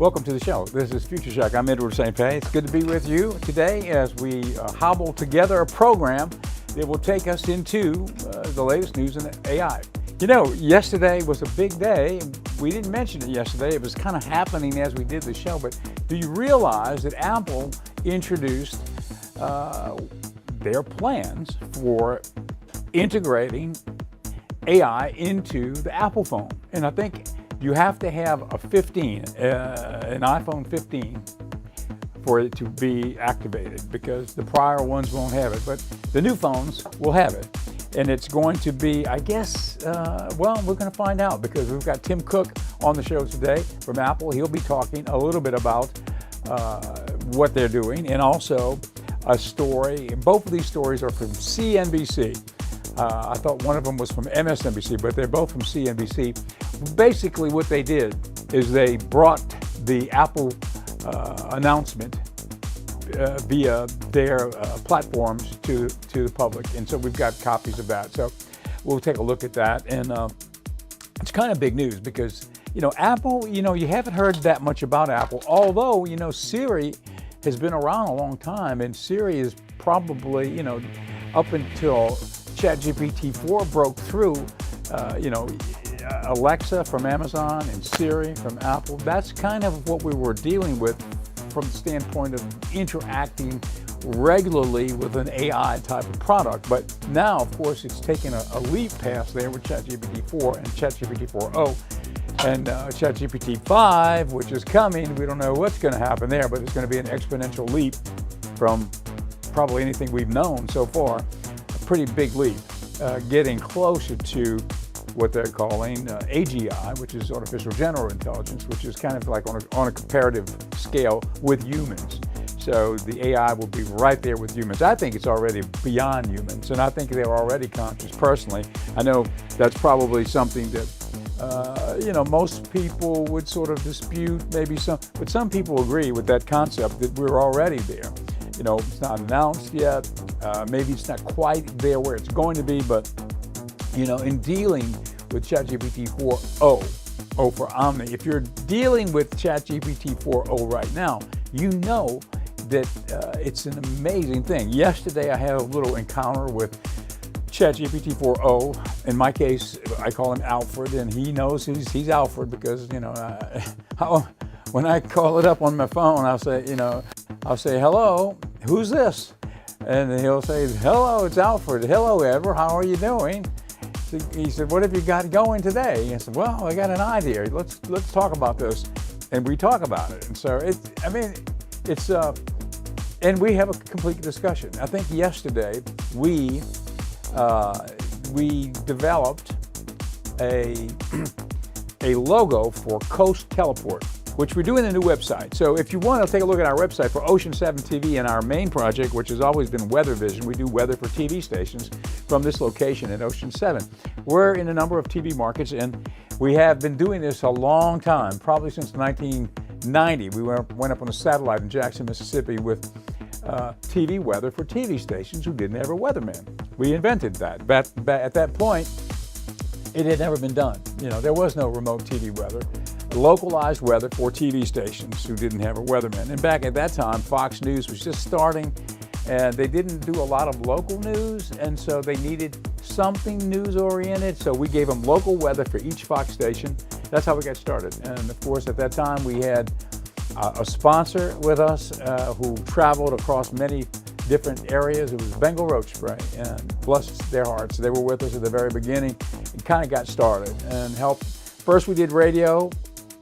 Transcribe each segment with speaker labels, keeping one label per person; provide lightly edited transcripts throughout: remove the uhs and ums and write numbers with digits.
Speaker 1: Welcome to the show. This is Future Shock. I'm Edward St. Pé. It's good to be with you today as we hobble together a program that will take us into the latest news in AI. You know, yesterday was a big day. We didn't mention it yesterday. It was kind of happening as we did the show, but do you realize that Apple introduced their plans for integrating AI into the Apple phone? And I think you have to have an iPhone 15 for it to be activated, because the prior ones won't have it, but the new phones will have it. And it's going to be, I guess, well, we're going to find out, because we've got Tim Cook on the show today from Apple. He'll be talking a little bit about what they're doing, and also a story. Both of these stories are from CNBC. I thought one of them was from MSNBC, but they're both from CNBC. Basically, what they did is they brought the Apple announcement via their platforms to the public, and so we've got copies of that. So we'll take a look at that, and it's kind of big news because, you know, Apple, you know, you haven't heard that much about Apple, although, you know, Siri has been around a long time, and Siri is probably, you know, up until ChatGPT-4 broke through, you know, Alexa from Amazon and Siri from Apple. That's kind of what we were dealing with from the standpoint of interacting regularly with an AI type of product. But now, of course, it's taken a leap past there with ChatGPT-4 and ChatGPT-4o and ChatGPT-5, which is coming. We don't know what's going to happen there, but it's going to be an exponential leap from probably anything we've known so far. A pretty big leap, getting closer to what they're calling AGI, which is artificial general intelligence, which is kind of like on a comparative scale with humans. So the AI will be right there with humans. I think it's already beyond humans, and I think they're already conscious personally. I know that's probably something that you know, most people would sort of dispute, maybe some, but some people agree with that concept that we're already there. You know, it's not announced yet. Maybe it's not quite there where it's going to be, but you know, in dealing with ChatGPT-4o, for Omni, if you're dealing with ChatGPT-4o right now, you know that it's an amazing thing. Yesterday, I had a little encounter with ChatGPT-4o. In my case, I call him Alfred, and he knows he's Alfred because, you know, when I call it up on my phone, I'll say, hello, who's this? And he'll say, hello, it's Alfred. Hello, Edward, how are you doing? He said, what have you got going today? I said, well, I got an idea. Let's talk about this. And we talk about it. And so and we have a complete discussion. I think yesterday we developed a logo for Coast Teleport, which we're doing a new website. So if you want to take a look at our website for Ocean 7 TV and our main project, which has always been Weather Vision, we do weather for TV stations from this location at Ocean 7. We're in a number of TV markets, and we have been doing this a long time, probably since 1990. We went up on a satellite in Jackson, Mississippi with TV weather for TV stations who didn't have a weatherman. We invented that. But at that point, it had never been done. You know, there was no remote TV weather. Localized weather for TV stations who didn't have a weatherman. And back at that time, Fox News was just starting, and they didn't do a lot of local news, and so they needed something news-oriented, so we gave them local weather for each Fox station. That's how we got started. And of course, at that time, we had a sponsor with us who traveled across many different areas. It was Bengal Roach Spray, and bless their hearts, they were with us at the very beginning and kind of got started and helped. First, we did radio.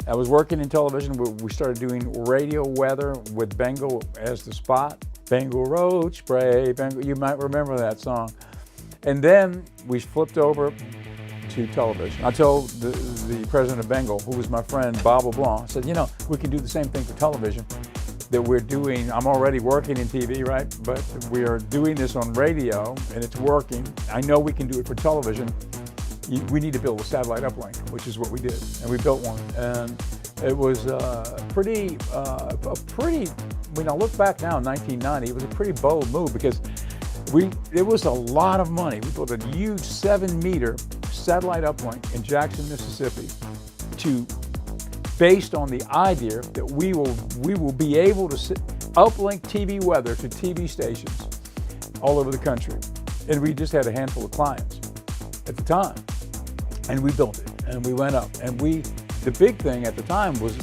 Speaker 1: I was working in television. We started doing radio weather with Bengal as the spot. Bengal Roach Spray, Bengal, you might remember that song. And then we flipped over to television. I told the president of Bengal, who was my friend, Bob LeBlanc, I said, you know, we can do the same thing for television that we're doing. I'm already working in TV, right? But we are doing this on radio, and it's working. I know we can do it for television. We need to build a satellite uplink, which is what we did, and we built one. And it was when I look back now, in 1990, it was a pretty bold move because it was a lot of money. We built a huge 7-meter satellite uplink in Jackson, Mississippi to based on the idea that we will be able to uplink TV weather to TV stations all over the country. And we just had a handful of clients at the time. And we built it, and we went up. And the big thing at the time was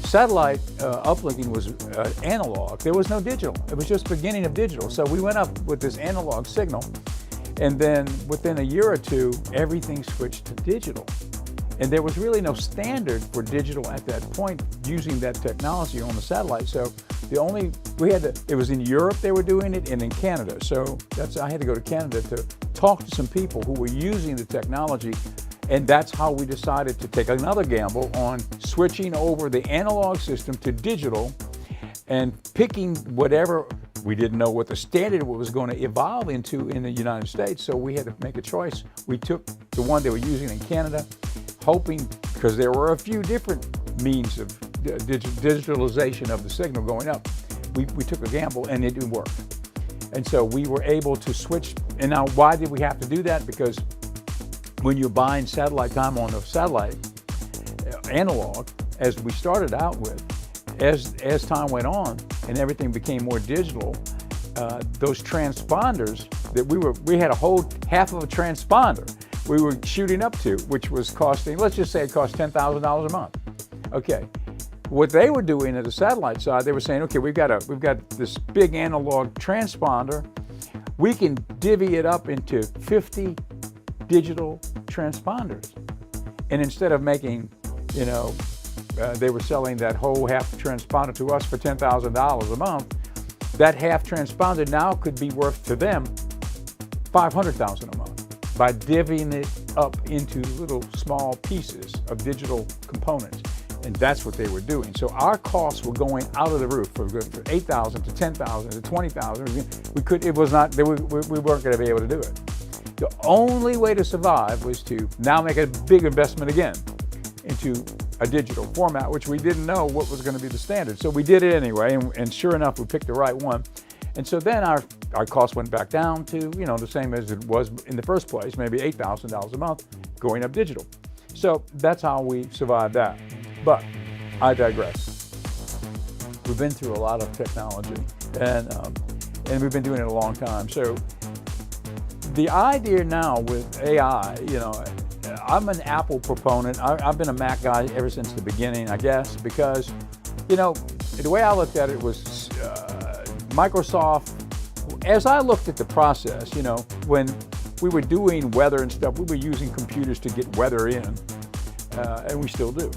Speaker 1: satellite uplinking was analog. There was no digital. It was just the beginning of digital. So we went up with this analog signal, and then within a year or two, everything switched to digital. And there was really no standard for digital at that point using that technology on the satellite. So it was in Europe they were doing it, and in Canada. So I had to go to Canada to talk to some people who were using the technology. And that's how we decided to take another gamble on switching over the analog system to digital and picking whatever. We didn't know what the standard was going to evolve into in the United States, so we had to make a choice. We took the one they were using in Canada, hoping, because there were a few different means of digitalization of the signal going up. We took a gamble, and it didn't work. And so we were able to switch. And now, why did we have to do that? Because when you're buying satellite time on the satellite analog, as we started out with, as time went on and everything became more digital, those transponders that we had a whole half of a transponder we were shooting up to, which was costing, let's just say it cost $10,000 a month. Okay, what they were doing at the satellite side, they were saying, okay, we've got this big analog transponder, we can divvy it up into 50 digital transponders. And instead of making, they were selling that whole half transponder to us for $10,000 a month, that half transponder now could be worth to them $500,000 a month by divvying it up into little small pieces of digital components. And that's what they were doing. So our costs were going out of the roof for $8,000 to $10,000 to $20,000. We weren't going to be able to do it. The only way to survive was to now make a big investment again into a digital format, which we didn't know what was going to be the standard. So we did it anyway, and sure enough, we picked the right one. And so then our cost went back down to, the same as it was in the first place, maybe $8,000 a month, going up digital. So that's how we survived that. But I digress. We've been through a lot of technology, and we've been doing it a long time. So the idea now with AI, I'm an Apple proponent. I've been a Mac guy ever since the beginning, I guess, because, the way I looked at it was Microsoft, as I looked at the process, when we were doing weather and stuff, we were using computers to get weather in, and we still do.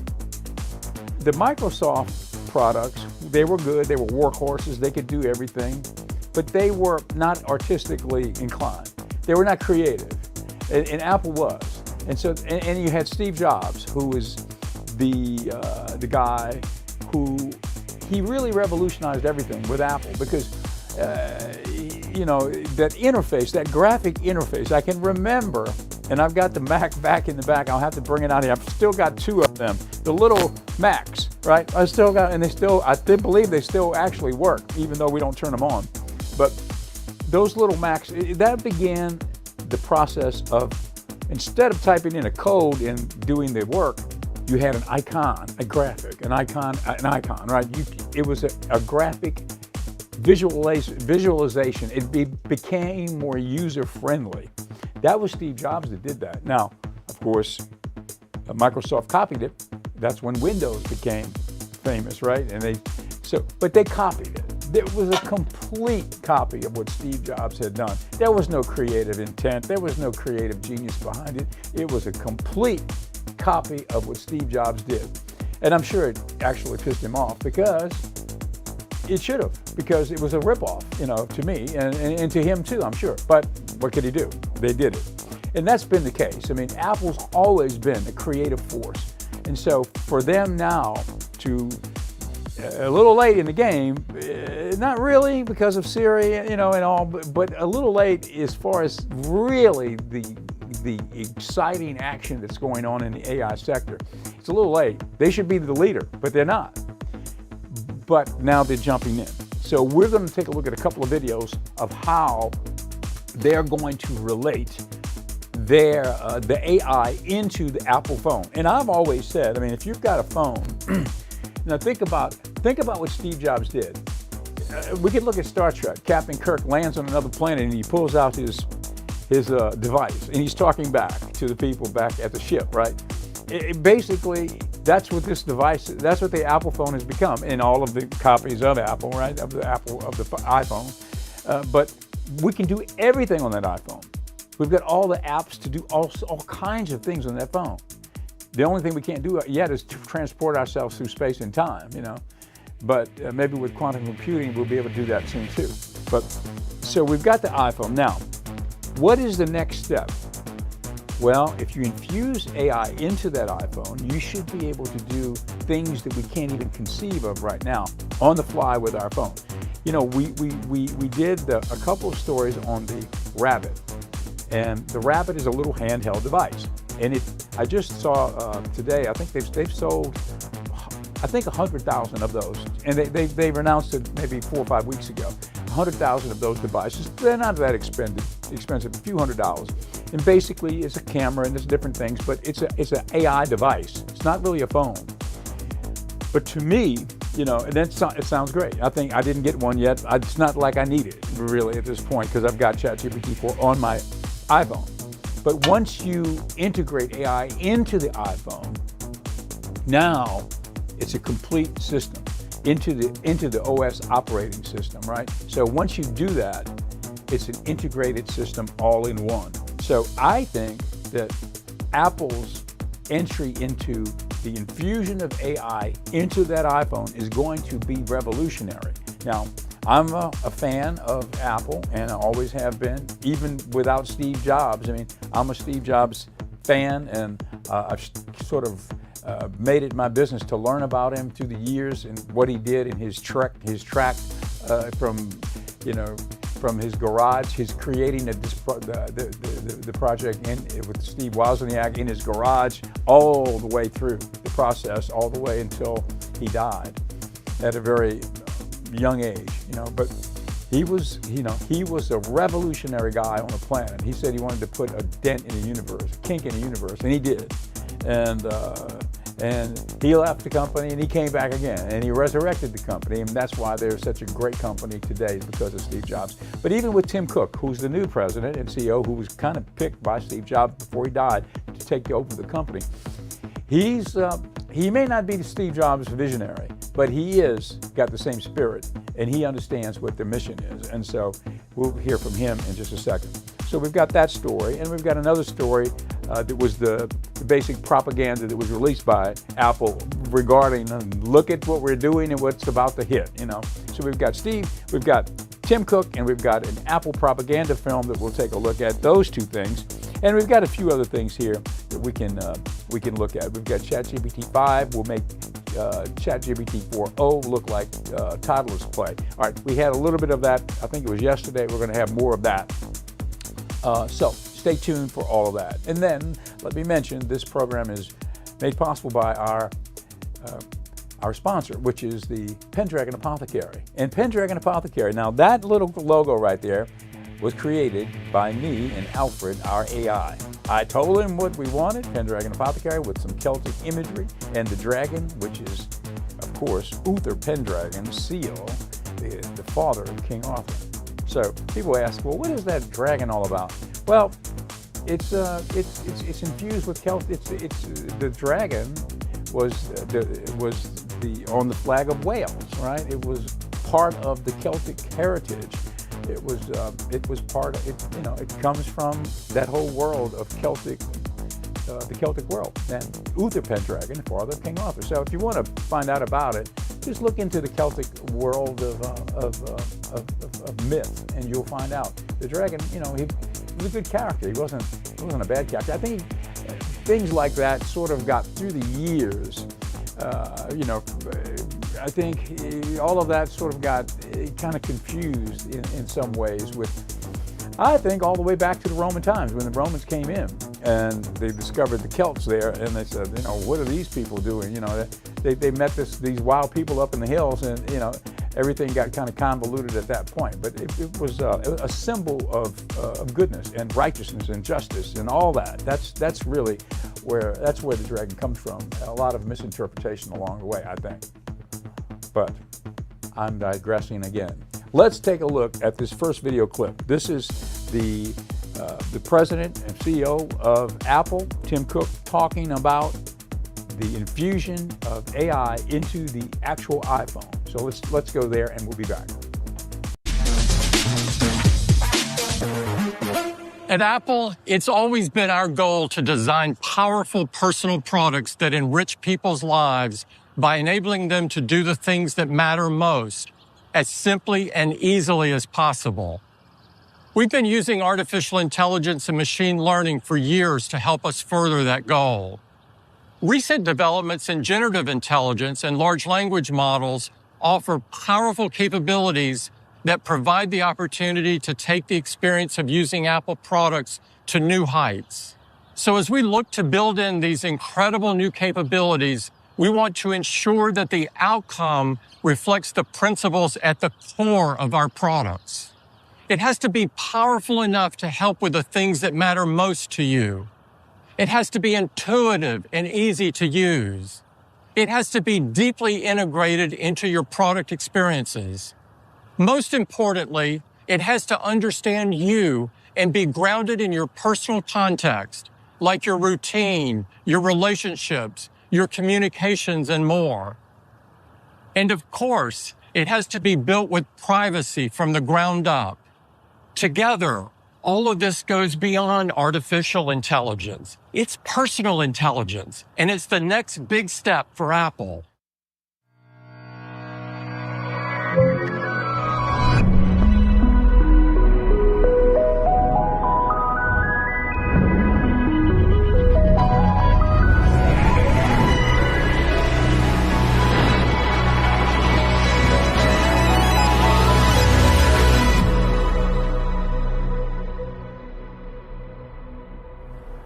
Speaker 1: The Microsoft products, they were good, they were workhorses, they could do everything, but they were not artistically inclined. They were not creative, and Apple was. And so, and you had Steve Jobs, who was the guy who, he really revolutionized everything with Apple, because that interface, that graphic interface, I can remember, and I've got the Mac back in the back. I'll have to bring it out here. I've still got two of them, the little Macs, right? I still got, and I believe they still actually work, even though we don't turn them on. But those little Macs, that began the process of, instead of typing in a code and doing the work, you had an icon, a graphic, an icon, right? It was a graphic visualization. It became more user-friendly. That was Steve Jobs that did that. Now, of course, Microsoft copied it. That's when Windows became famous, right? But they copied it. It was a complete copy of what Steve Jobs had done. There was no creative intent. There was no creative genius behind it. It was a complete copy of what Steve Jobs did. And I'm sure it actually pissed him off, because it should have, because it was a ripoff, to me, and to him too, I'm sure. But what could he do? They did it. And that's been the case. I mean, Apple's always been a creative force. And so for them now to, a little late in the game, not really because of Siri, and all, but a little late as far as really the exciting action that's going on in the AI sector. It's a little late. They should be the leader, but they're not. But now they're jumping in. So we're going to take a look at a couple of videos of how they're going to relate the AI into the Apple phone. And I've always said, I mean, if you've got a phone, now think about what Steve Jobs did. We could look at Star Trek. Captain Kirk lands on another planet and he pulls out his device and he's talking back to the people back at the ship, right? Basically, that's what this device, that's what the Apple phone has become in all of the copies of Apple, right? Of the iPhone. But we can do everything on that iPhone. We've got all the apps to do all kinds of things on that phone. The only thing we can't do yet is to transport ourselves through space and time, you know. But maybe with quantum computing, we'll be able to do that soon too. But so we've got the iPhone. Now, what is the next step? Well, if you infuse AI into that iPhone, you should be able to do things that we can't even conceive of right now on the fly with our phone. You know, we did a couple of stories on the Rabbit, and the Rabbit is a little handheld device. And I just saw today, I think they've sold, I think 100,000 of those, and they've announced it maybe 4 or 5 weeks ago. 100,000 of those devices. They're not that expensive, a few $100s. And basically, it's a camera and it's different things, but it's an AI device. It's not really a phone. But to me, you know, and it sounds great. I think I didn't get one yet. It's not like I need it really at this point because I've got ChatGPT 4 on my iPhone. But once you integrate AI into the iPhone, now it's a complete system into the OS operating system, right? So once you do that, it's an integrated system all in one. So I think that Apple's entry into the infusion of AI into that iPhone is going to be revolutionary. Now, I'm a fan of Apple, and I always have been, even without Steve Jobs. I mean, I'm a Steve Jobs fan, and I've sort of made it my business to learn about him through the years and what he did in his track from his garage, his creating the project with Steve Wozniak in his garage, all the way through the process, all the way until he died at a very young age, you know. But he was a revolutionary guy on the planet. He said he wanted to put a dent in the universe, a kink in the universe, and he did. And he left the company and he came back again and he resurrected the company, and that's why they're such a great company today, because of Steve Jobs. But even with Tim Cook, who's the new president and CEO, who was kind of picked by Steve Jobs before he died to take over the company, he may not be the Steve Jobs visionary, but he is got the same spirit and he understands what the mission is. And so we'll hear from him in just a second. So we've got that story, and we've got another story that was the basic propaganda that was released by Apple regarding look at what we're doing and what's about to hit, you know. So we've got Steve, we've got Tim Cook, and we've got an Apple propaganda film that we'll take a look at, those two things. And we've got a few other things here that we can look at. We've got ChatGPT 5, we'll make ChatGPT 4.0 look like toddler's play. All right, we had a little bit of that, I think it was yesterday. We're going to have more of that. So stay tuned for all of that. And then let me mention this program is made possible by our sponsor, which is the Pendragon Apothecary. And Pendragon Apothecary, now that little logo right there was created by me and Alfred, our AI. I told him what we wanted, Pendragon Apothecary, with some Celtic imagery, and the dragon, which is, of course, Uther Pendragon, Seal, the father of King Arthur. So people ask, well, what is that dragon all about? Well, it's infused with Celtic. The dragon was on the flag of Wales, right? It was part of the Celtic heritage. It was part of it. You know, it comes from that whole world of Celtic, the Celtic world. And Uther Pendragon, father of King Arthur. So if you want to find out about it, just look into the Celtic world of myth, and you'll find out. The dragon, you know, he was a good character. He wasn't a bad character. I think things like that sort of got through the years. You know, I think all of that sort of got kind of confused in some ways with, I think, all the way back to the Roman times when the Romans came in and they discovered the Celts there, and they said, you know, what are these people doing? You know, they met these wild people up in the hills, and you know, everything got kind of convoluted at that point. But it was a symbol of goodness and righteousness and justice and all that. That's really where the dragon comes from. A lot of misinterpretation along the way, I think. But I'm digressing again. Let's take a look at this first video clip. This is the president and CEO of Apple, Tim Cook, talking about the infusion of AI into the actual iPhone. So let's go there and we'll be back.
Speaker 2: At Apple, it's always been our goal to design powerful personal products that enrich people's lives by enabling them to do the things that matter most as simply and easily as possible. We've been using artificial intelligence and machine learning for years to help us further that goal. Recent developments in generative intelligence and large language models offer powerful capabilities that provide the opportunity to take the experience of using Apple products to new heights. So as we look to build in these incredible new capabilities, we want to ensure that the outcome reflects the principles at the core of our products. It has to be powerful enough to help with the things that matter most to you. It has to be intuitive and easy to use. It has to be deeply integrated into your product experiences. Most importantly, it has to understand you and be grounded in your personal context, like your routine, your relationships, your communications, and more. And of course, it has to be built with privacy from the ground up. Together, all of this goes beyond artificial intelligence. It's personal intelligence, and it's the next big step for Apple.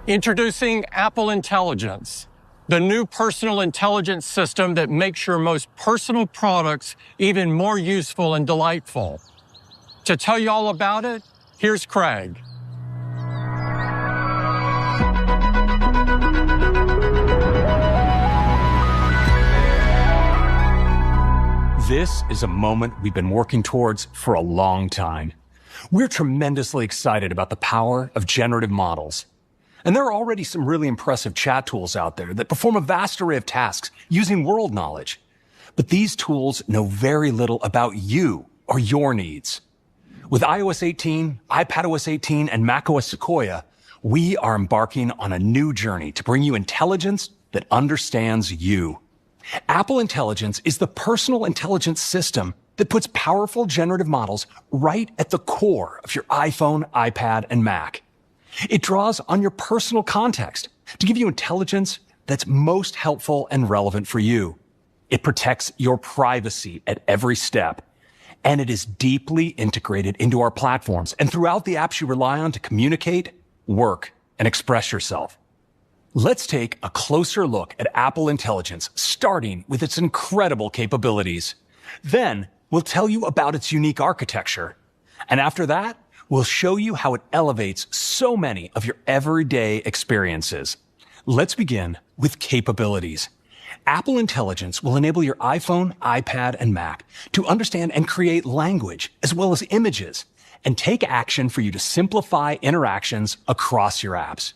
Speaker 2: Introducing Apple Intelligence, the new personal intelligence system that makes your most personal products even more useful and delightful. To tell you all about it, here's Craig.
Speaker 3: This is a moment we've been working towards for a long time. We're tremendously excited about the power of generative models. And there are already some really impressive chat tools out there that perform a vast array of tasks using world knowledge. But these tools know very little about you or your needs. With iOS 18, iPadOS 18, and macOS Sequoia, we are embarking on a new journey to bring you intelligence that understands you. Apple Intelligence is the personal intelligence system that puts powerful generative models right at the core of your iPhone, iPad, and Mac. It draws on your personal context to give you intelligence that's most helpful and relevant for you. It protects your privacy at every step, and it is deeply integrated into our platforms and throughout the apps you rely on to communicate, work, and express yourself. Let's take a closer look at Apple Intelligence, starting with its incredible capabilities. Then, we'll tell you about its unique architecture. And after that, we'll show you how it elevates so many of your everyday experiences. Let's begin with capabilities. Apple Intelligence will enable your iPhone, iPad, and Mac to understand and create language as well as images and take action for you to simplify interactions across your apps.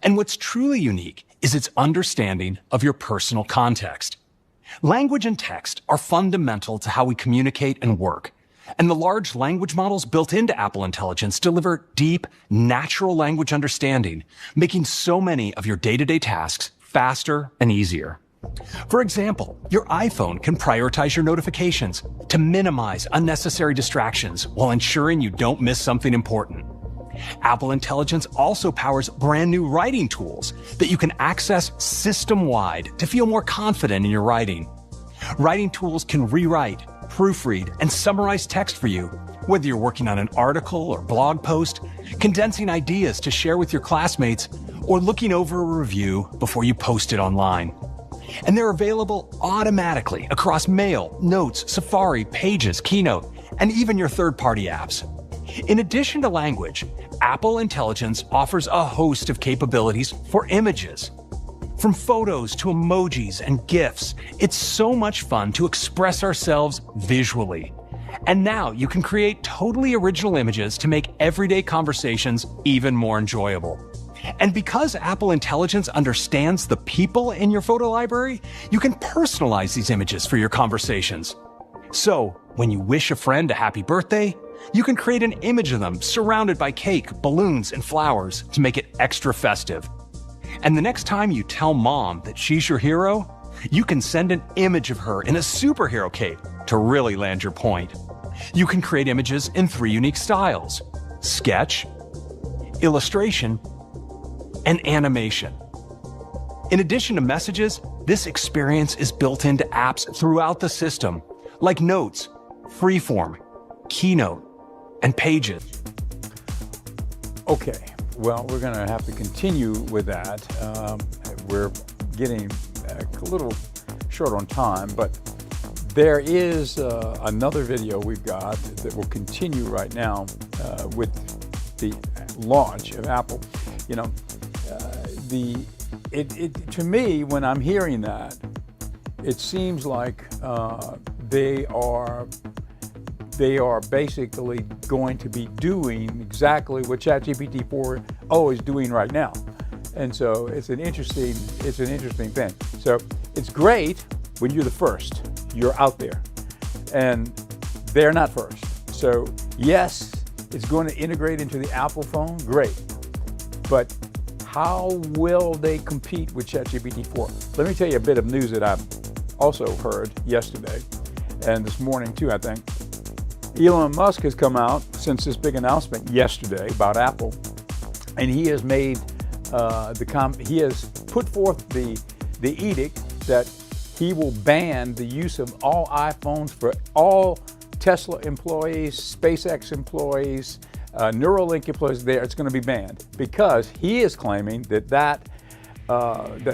Speaker 3: And what's truly unique is its understanding of your personal context. Language and text are fundamental to how we communicate and work. And the large language models built into Apple Intelligence deliver deep, natural language understanding, making so many of your day-to-day tasks faster and easier. For example, your iPhone can prioritize your notifications to minimize unnecessary distractions while ensuring you don't miss something important. Apple Intelligence also powers brand new writing tools that you can access system-wide to feel more confident in your writing. Writing tools can rewrite, proofread, and summarize text for you, whether you're working on an article or blog post, condensing ideas to share with your classmates, or looking over a review before you post it online. And they're available automatically across Mail, Notes, Safari, Pages, Keynote, and even your third-party apps. In addition to language, Apple Intelligence offers a host of capabilities for images. From photos to emojis and GIFs, it's so much fun to express ourselves visually. And now you can create totally original images to make everyday conversations even more enjoyable. And because Apple Intelligence understands the people in your photo library, you can personalize these images for your conversations. So, when you wish a friend a happy birthday, you can create an image of them surrounded by cake, balloons, and flowers to make it extra festive. And the next time you tell mom that she's your hero, you can send an image of her in a superhero cape to really land your point. You can create images in 3 unique styles: sketch, illustration, and animation. In addition to messages, this experience is built into apps throughout the system, like Notes, Freeform, Keynote, and Pages.
Speaker 1: Okay, well, we're going to have to continue with that. We're getting a little short on time, but there is another video we've got that will continue right now with the launch of Apple. You know, to me, when I'm hearing that, it seems like they are basically going to be doing exactly what ChatGPT 4o is doing right now. And so it's an interesting thing. So it's great when you're the first, you're out there, and they're not first. So yes, it's going to integrate into the Apple phone, great. But how will they compete with ChatGPT 4? Let me tell you a bit of news that I've also heard yesterday and this morning too, I think. Elon Musk has come out since this big announcement yesterday about Apple, and he has made he has put forth the edict that he will ban the use of all iPhones for all Tesla employees, SpaceX employees, Neuralink employees. There, it's going to be banned because he is claiming that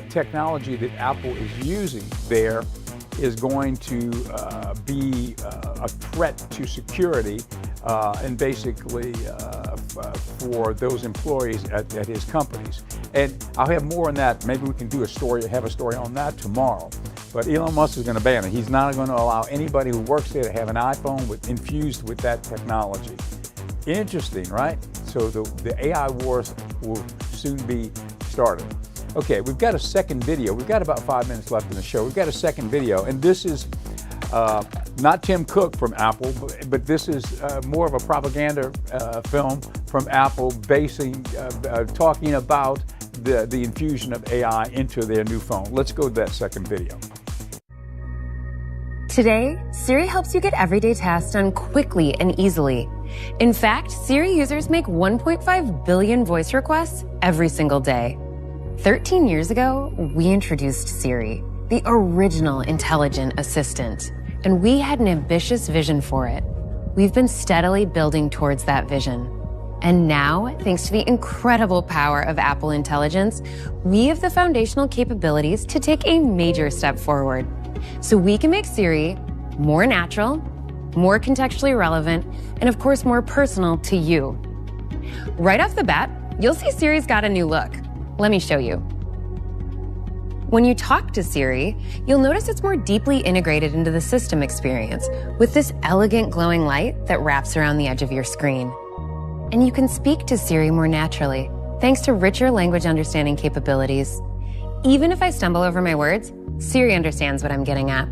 Speaker 1: technology that Apple is using there is going to be a threat to security and basically for those employees at his companies. And I'll have more on that. Maybe we can have a story on that tomorrow. But Elon Musk is going to ban it. He's not going to allow anybody who works there to have an iPhone infused with that technology. Interesting, right? So the AI wars will soon be started. Okay, we've got a second video. We've got about 5 minutes left in the show. We've got a second video, and this is not Tim Cook from Apple, but this is more of a propaganda film from Apple, talking about the infusion of AI into their new phone. Let's go to that second video.
Speaker 4: Today, Siri helps you get everyday tasks done quickly and easily. In fact, Siri users make 1.5 billion voice requests every single day. 13 years ago, we introduced Siri, the original intelligent assistant, and we had an ambitious vision for it. We've been steadily building towards that vision. And now, thanks to the incredible power of Apple Intelligence, we have the foundational capabilities to take a major step forward. So we can make Siri more natural, more contextually relevant, and of course, more personal to you. Right off the bat, you'll see Siri's got a new look. Let me show you. When you talk to Siri, you'll notice it's more deeply integrated into the system experience with this elegant glowing light that wraps around the edge of your screen. And you can speak to Siri more naturally, thanks to richer language understanding capabilities. Even if I stumble over my words, Siri understands what I'm getting at.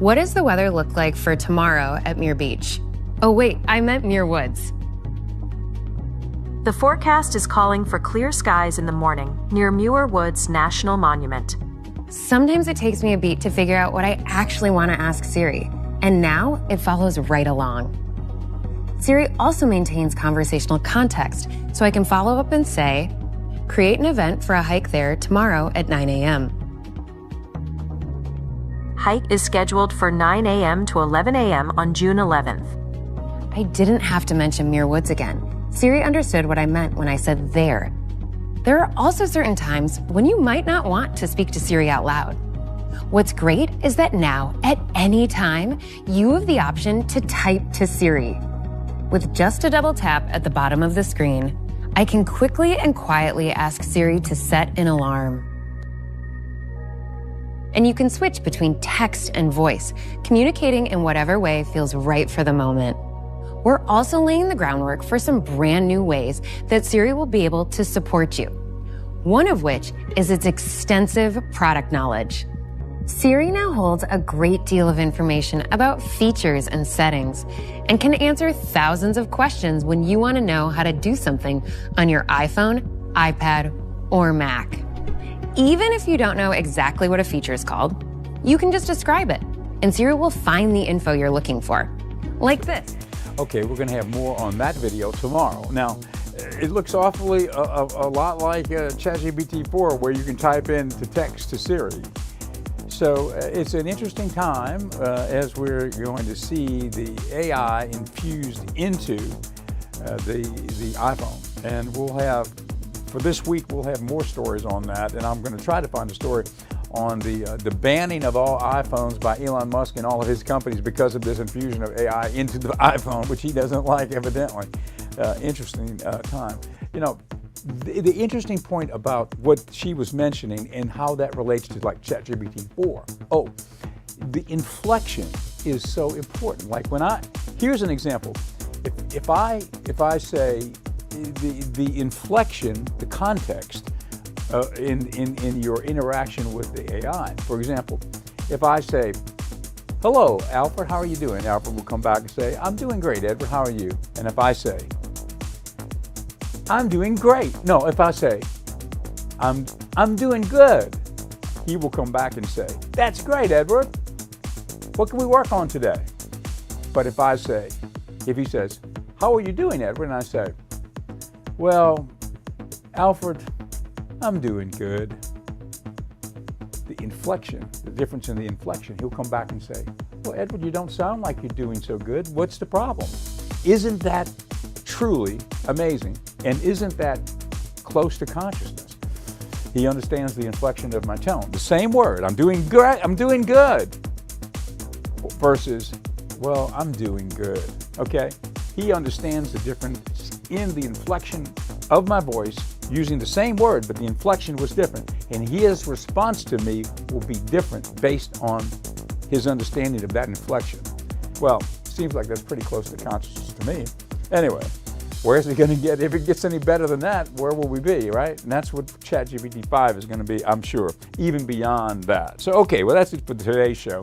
Speaker 4: What does the weather look like for tomorrow at Muir Beach? Oh wait, I meant Muir Woods.
Speaker 5: The forecast is calling for clear skies in the morning near Muir Woods National Monument.
Speaker 4: Sometimes it takes me a beat to figure out what I actually want to ask Siri, and now it follows right along. Siri also maintains conversational context, so I can follow up and say, create an event for a hike there tomorrow at 9 a.m.
Speaker 5: Hike is scheduled for 9 a.m. to 11 a.m. on June 11th.
Speaker 4: I didn't have to mention Muir Woods again. Siri understood what I meant when I said there. There are also certain times when you might not want to speak to Siri out loud. What's great is that now, at any time, you have the option to type to Siri. With just a double tap at the bottom of the screen, I can quickly and quietly ask Siri to set an alarm. And you can switch between text and voice, communicating in whatever way feels right for the moment. We're also laying the groundwork for some brand new ways that Siri will be able to support you. One of which is its extensive product knowledge. Siri now holds a great deal of information about features and settings and can answer thousands of questions when you want to know how to do something on your iPhone, iPad, or Mac. Even if you don't know exactly what a feature is called, you can just describe it, and Siri will find the info you're looking for. Like this.
Speaker 1: Okay, we're going to have more on that video tomorrow. Now, it looks awfully a lot like ChatGPT 4, where you can type in to text to Siri. So it's an interesting time as we're going to see the AI infused into the iPhone. And we'll have, for this week, we'll have more stories on that. And I'm going to try to find a story on the banning of all iPhones by Elon Musk and all of his companies because of this infusion of AI into the iPhone, which he doesn't like, evidently. Interesting time. You know, the interesting point about what she was mentioning and how that relates to like ChatGPT 4. Oh, the inflection is so important. Like here's an example. If I say the inflection, the context in your interaction with the AI. For example, if I say, "Hello, Alfred, how are you doing?" Alfred will come back and say, "I'm doing great, Edward, how are you?" And if I say, "I'm doing great," no, if I say, I'm doing good, he will come back and say, "That's great, Edward. What can we work on today?" But if he says, "How are you doing, Edward?" and I say, "Well, Alfred, I'm doing good," the inflection, the difference in the inflection, he'll come back and say, "Well, Edward, you don't sound like you're doing so good. What's the problem?" Isn't that truly amazing? And isn't that close to consciousness? He understands the inflection of my tone. The same word, "I'm doing great, I'm doing good," versus, "Well, I'm doing good," okay? He understands the difference in the inflection of my voice using the same word, but the inflection was different. And his response to me will be different based on his understanding of that inflection. Well, seems like that's pretty close to consciousness to me. Anyway, where's it going to get? If it gets any better than that, where will we be, right? And that's what ChatGPT 5 is going to be, I'm sure, even beyond that. So, okay, well, that's it for today's show.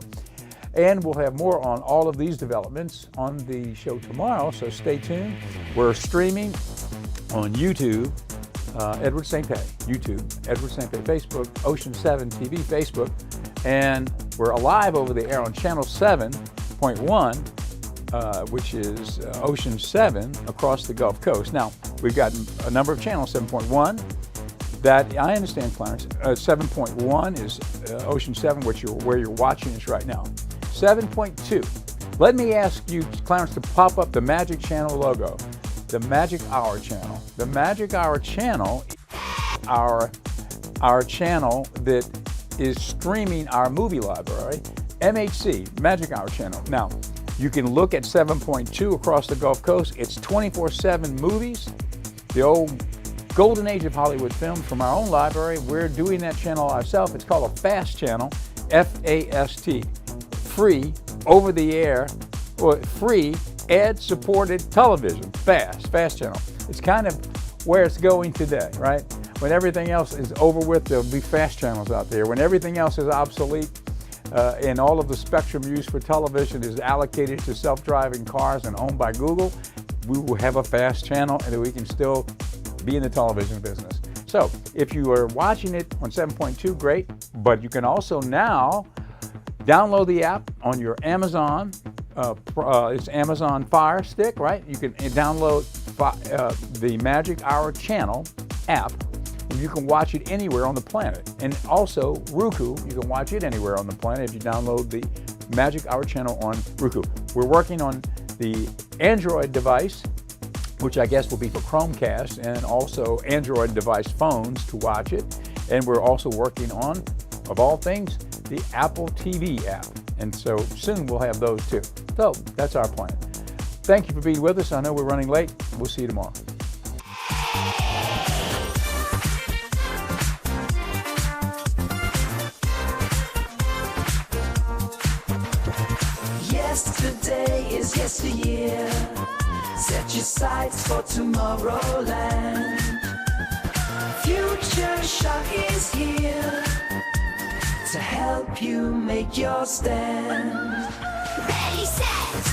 Speaker 1: And we'll have more on all of these developments on the show tomorrow, so stay tuned. We're streaming on YouTube, Edward St. Pei, YouTube, Edward St. Pei, Facebook, Ocean 7 TV, Facebook, and we're live over the air on channel 7.1, which is Ocean 7 across the Gulf Coast. Now, we've got a number of channels, 7.1, that I understand, Clarence, 7.1 is Ocean 7, where you're watching us right now. 7.2, let me ask you, Clarence, to pop up the Magic Channel logo. The Magic Hour channel. The Magic Hour channel, our channel that is streaming our movie library, MHC, Magic Hour channel. Now, you can look at 7.2 across the Gulf Coast. It's 24/7 movies, the old golden age of Hollywood films from our own library. We're doing that channel ourselves. It's called a FAST channel, F-A-S-T, free, over the air, or free, ad-supported television, FAST channel. It's kind of where it's going today, right? When everything else is over with, there'll be FAST channels out there. When everything else is obsolete and all of the spectrum used for television is allocated to self-driving cars and owned by Google, we will have a FAST channel and we can still be in the television business. So if you are watching it on 7.2, great, but you can also now download the app on your Amazon. It's Amazon Fire Stick, right? You can download the Magic Hour channel app, and you can watch it anywhere on the planet. And also Roku, you can watch it anywhere on the planet if you download the Magic Hour channel on Roku. We're working on the Android device, which I guess will be for Chromecast, and also Android device phones to watch it. And we're also working on, of all things, the Apple TV app. And so soon we'll have those too. So that's our plan. Thank you for being with us. I know we're running late. We'll see you tomorrow.
Speaker 6: Yesterday is yesteryear. Set your sights for tomorrowland. Future Shock is here to help you make your stand. Ready, set,